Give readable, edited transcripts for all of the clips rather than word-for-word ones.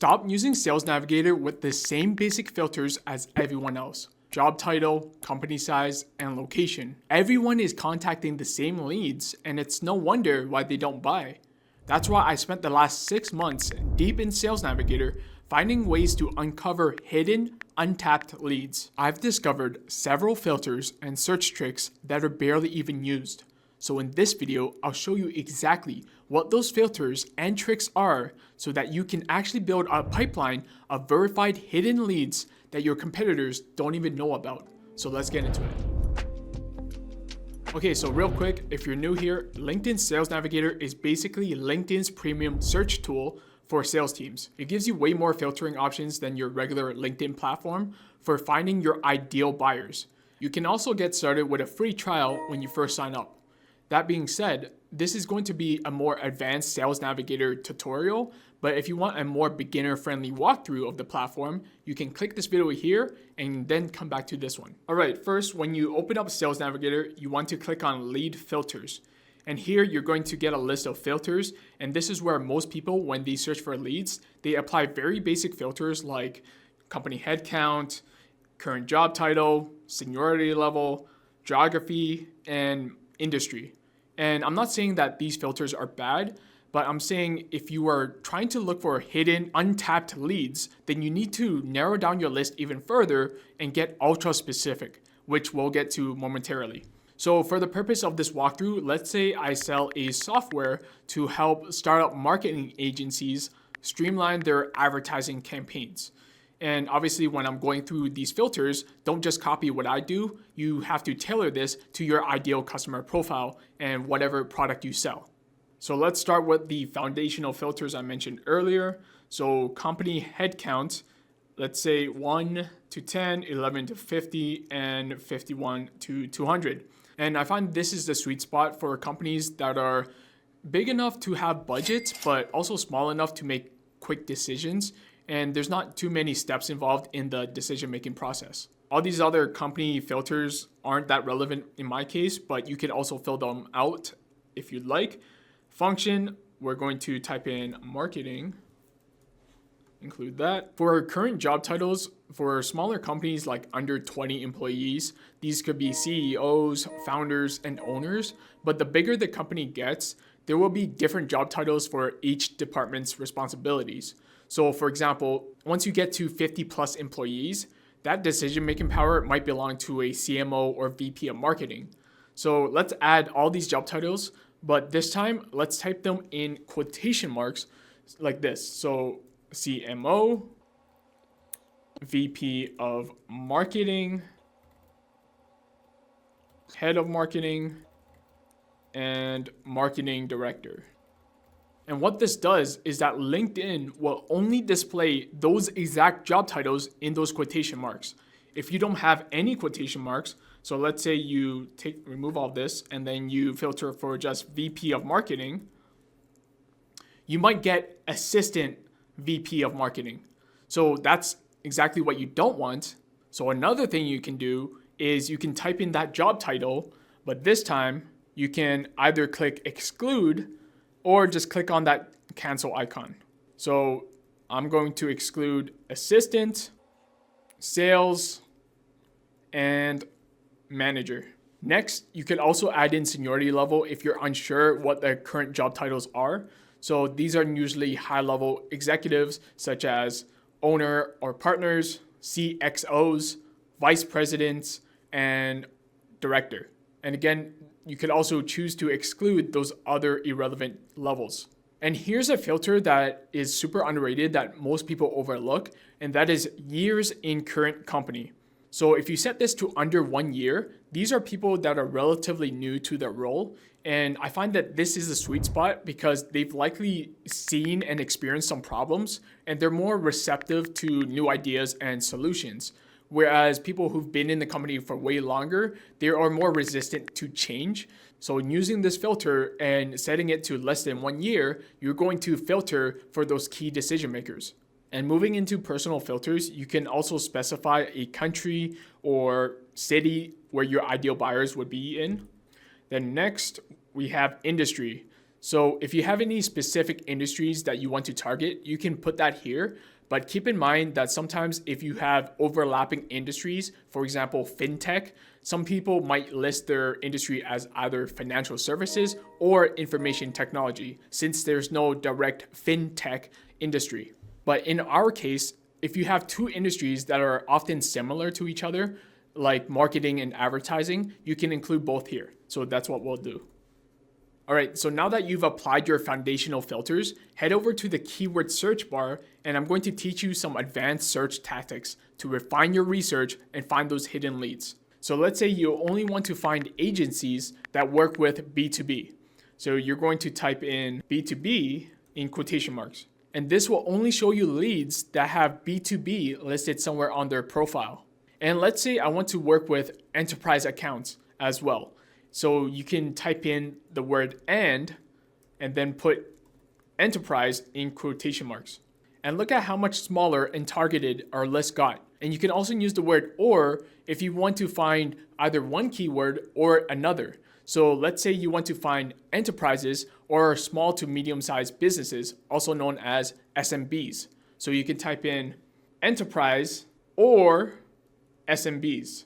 Stop using Sales Navigator with the same basic filters as everyone else. Job title, company size, and location. Everyone is contacting the same leads, and it's no wonder why they don't buy. That's why I spent the last 6 months deep in Sales Navigator finding ways to uncover hidden, untapped leads. I've discovered several filters and search tricks that are barely even used. So in this video, I'll show you exactly what those filters and tricks are so that you can actually build a pipeline of verified hidden leads that your competitors don't even know about. So let's get into it. Okay, so real quick, if you're new here, LinkedIn Sales Navigator is basically LinkedIn's premium search tool for sales teams. It gives you way more filtering options than your regular LinkedIn platform for finding your ideal buyers. You can also get started with a free trial when you first sign up. That being said, this is going to be a more advanced Sales Navigator tutorial, but if you want a more beginner-friendly walkthrough of the platform, you can click this video here and then come back to this one. All right, first, when you open up Sales Navigator, you want to click on Lead Filters. And here you're going to get a list of filters, and this is where most people, when they search for leads, they apply very basic filters like company headcount, current job title, seniority level, geography, and industry. And I'm not saying that these filters are bad, but I'm saying if you are trying to look for hidden, untapped leads, then you need to narrow down your list even further and get ultra specific, which we'll get to momentarily. So for the purpose of this walkthrough, let's say I sell a software to help startup marketing agencies streamline their advertising campaigns. And obviously, when I'm going through these filters, don't just copy what I do. You have to tailor this to your ideal customer profile and whatever product you sell. So let's start with the foundational filters I mentioned earlier. So company headcount, let's say 1 to 10, 11 to 50, and 51 to 200. And I find this is the sweet spot for companies that are big enough to have budgets, but also small enough to make quick decisions. And there's not too many steps involved in the decision-making process. All these other company filters aren't that relevant in my case, but you can also fill them out if you'd like. Function, we're going to type in marketing, include that. For current job titles, for smaller companies like under 20 employees, these could be CEOs, founders, and owners. But the bigger the company gets, there will be different job titles for each department's responsibilities. So for example, once you get to 50 plus employees, that decision-making power might belong to a CMO or VP of marketing. So let's add all these job titles, but this time let's type them in quotation marks like this. So CMO, VP of marketing, head of marketing, and marketing director. And what this does is that LinkedIn will only display those exact job titles in those quotation marks. If you don't have any quotation marks, so let's say you remove all this and then you filter for just VP of marketing, you might get assistant VP of marketing. So that's exactly what you don't want. So another thing you can do is you can type in that job title, but this time you can either click exclude or just click on that cancel icon. So I'm going to exclude assistant, sales, and manager. Next, you can also add in seniority level if you're unsure what the current job titles are. So these are usually high-level executives such as owner or partners, CXOs, vice presidents, and director. And again, you could also choose to exclude those other irrelevant levels. And here's a filter that is super underrated that most people overlook, and that is years in current company. So if you set this to under 1 year, these are people that are relatively new to their role. And I find that this is a sweet spot because they've likely seen and experienced some problems, and they're more receptive to new ideas and solutions. Whereas people who've been in the company for way longer, they are more resistant to change. So using this filter and setting it to less than 1 year, you're going to filter for those key decision makers. And moving into personal filters, you can also specify a country or city where your ideal buyers would be in. Then next, we have industry. So if you have any specific industries that you want to target, you can put that here. But keep in mind that sometimes if you have overlapping industries, for example, fintech, some people might list their industry as either financial services or information technology, since there's no direct fintech industry. But in our case, if you have two industries that are often similar to each other, like marketing and advertising, you can include both here. So that's what we'll do. All right, so now that you've applied your foundational filters, head over to the keyword search bar, and I'm going to teach you some advanced search tactics to refine your research and find those hidden leads. So let's say you only want to find agencies that work with B2B. So you're going to type in B2B in quotation marks. And this will only show you leads that have B2B listed somewhere on their profile. And let's say I want to work with enterprise accounts as well. So you can type in the word and then put enterprise in quotation marks. And look at how much smaller and targeted our list got. And you can also use the word or if you want to find either one keyword or another. So let's say you want to find enterprises or small to medium-sized businesses, also known as SMBs. So you can type in enterprise or SMBs.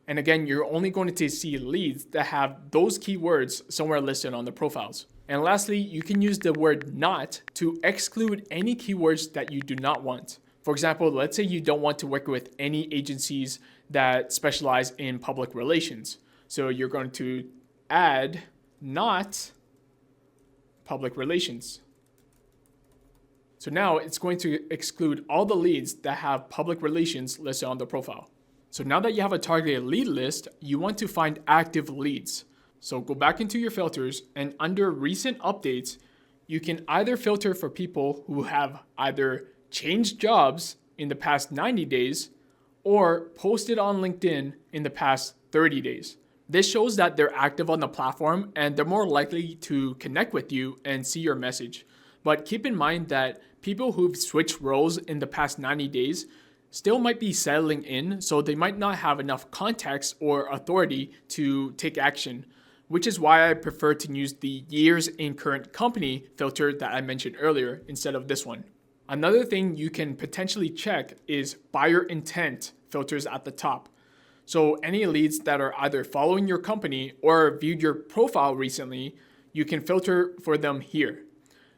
And again, you're only going to see leads that have those keywords somewhere listed on the profiles. And lastly, you can use the word not to exclude any keywords that you do not want. For example, let's say you don't want to work with any agencies that specialize in public relations. So you're going to add not public relations. So now it's going to exclude all the leads that have public relations listed on the profile. So now that you have a targeted lead list, you want to find active leads. So go back into your filters and under recent updates, you can either filter for people who have either changed jobs in the past 90 days or posted on LinkedIn in the past 30 days. This shows that they're active on the platform and they're more likely to connect with you and see your message. But keep in mind that people who've switched roles in the past 90 days still might be settling in, so they might not have enough context or authority to take action, which is why I prefer to use the years in current company filter that I mentioned earlier instead of this one. Another thing you can potentially check is buyer intent filters at the top. So any leads that are either following your company or viewed your profile recently, you can filter for them here.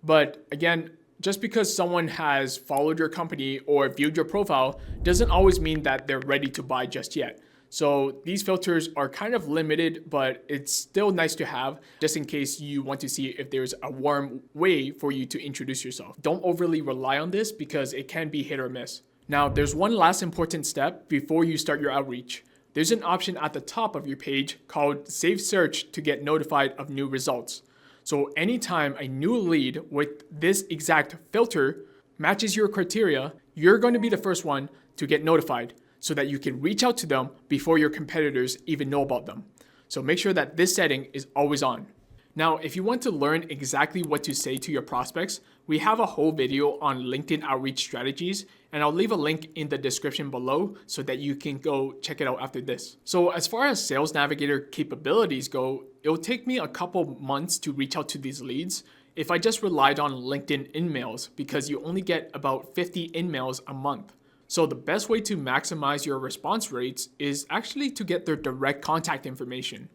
But again, just because someone has followed your company or viewed your profile doesn't always mean that they're ready to buy just yet. So these filters are kind of limited, but it's still nice to have just in case you want to see if there's a warm way for you to introduce yourself. Don't overly rely on this because it can be hit or miss. Now, there's one last important step before you start your outreach. There's an option at the top of your page called Save Search to get notified of new results. So anytime a new lead with this exact filter matches your criteria, you're going to be the first one to get notified so that you can reach out to them before your competitors even know about them. So make sure that this setting is always on. Now, if you want to learn exactly what to say to your prospects, we have a whole video on LinkedIn outreach strategies, and I'll leave a link in the description below so that you can go check it out after this. So as far as Sales Navigator capabilities go, it'll take me a couple months to reach out to these leads if I just relied on LinkedIn InMails because you only get about 50 InMails a month. So the best way to maximize your response rates is actually to get their direct contact information.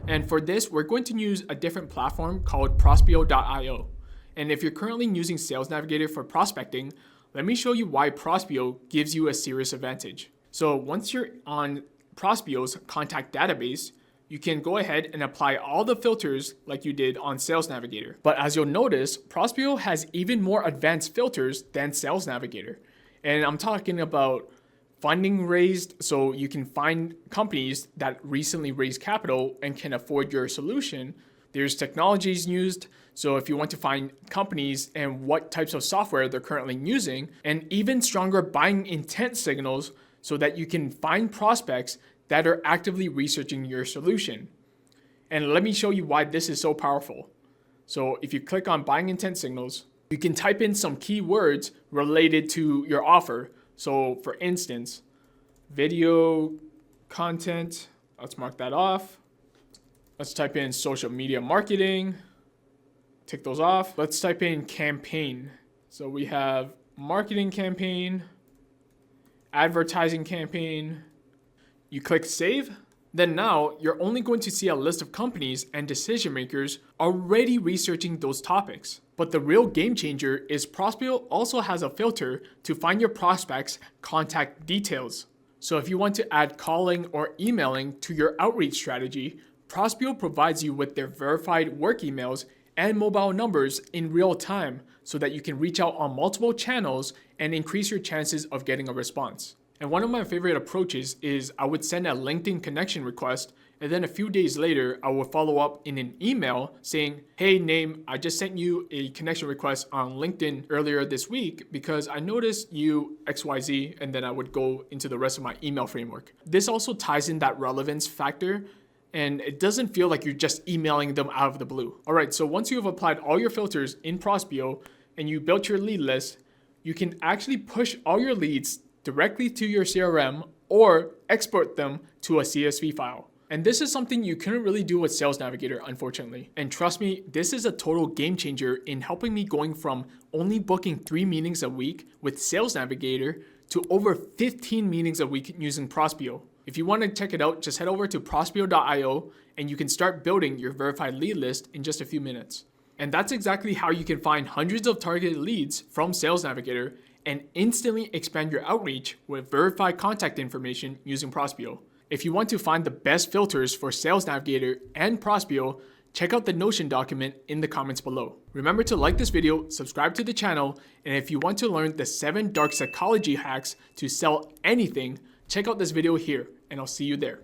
And for this, we're going to use a different platform called Prospeo.io. And if you're currently using Sales Navigator for prospecting, let me show you why Prospeo gives you a serious advantage. So once you're on Prospeo's contact database, you can go ahead and apply all the filters like you did on Sales Navigator. But as you'll notice, Prospeo has even more advanced filters than Sales Navigator. And I'm talking about funding raised, so you can find companies that recently raised capital and can afford your solution. There's technologies used, so if you want to find companies and what types of software they're currently using, and even stronger buying intent signals so that you can find prospects that are actively researching your solution. And let me show you why this is so powerful. So if you click on buying intent signals, you can type in some keywords related to your offer. So for instance, video content, let's mark that off. Let's type in social media marketing, Tick those off. Let's type in campaign. So we have marketing campaign, advertising campaign. You click save. Then now you're only going to see a list of companies and decision makers already researching those topics. But the real game changer is Prospeo also has a filter to find your prospects' contact details. So if you want to add calling or emailing to your outreach strategy, Prospeo provides you with their verified work emails and mobile numbers in real time so that you can reach out on multiple channels and increase your chances of getting a response. And one of my favorite approaches is I would send a LinkedIn connection request, and then a few days later, I will follow up in an email saying, hey, name, I just sent you a connection request on LinkedIn earlier this week because I noticed you XYZ, and then I would go into the rest of my email framework. This also ties in that relevance factor, and it doesn't feel like you're just emailing them out of the blue. All right, so once you have applied all your filters in Prospeo and you built your lead list, you can actually push all your leads directly to your CRM or export them to a CSV file. And this is something you couldn't really do with Sales Navigator, unfortunately. And trust me, this is a total game changer in helping me going from only booking 3 meetings a week with Sales Navigator to over 15 meetings a week using Prospeo. If you want to check it out, just head over to prospeo.io and you can start building your verified lead list in just a few minutes. And that's exactly how you can find hundreds of targeted leads from Sales Navigator and instantly expand your outreach with verified contact information using Prospeo. If you want to find the best filters for Sales Navigator and Prospeo, check out the Notion document in the comments below. Remember to like this video, subscribe to the channel, and if you want to learn the 7 dark psychology hacks to sell anything, check out this video here, and I'll see you there.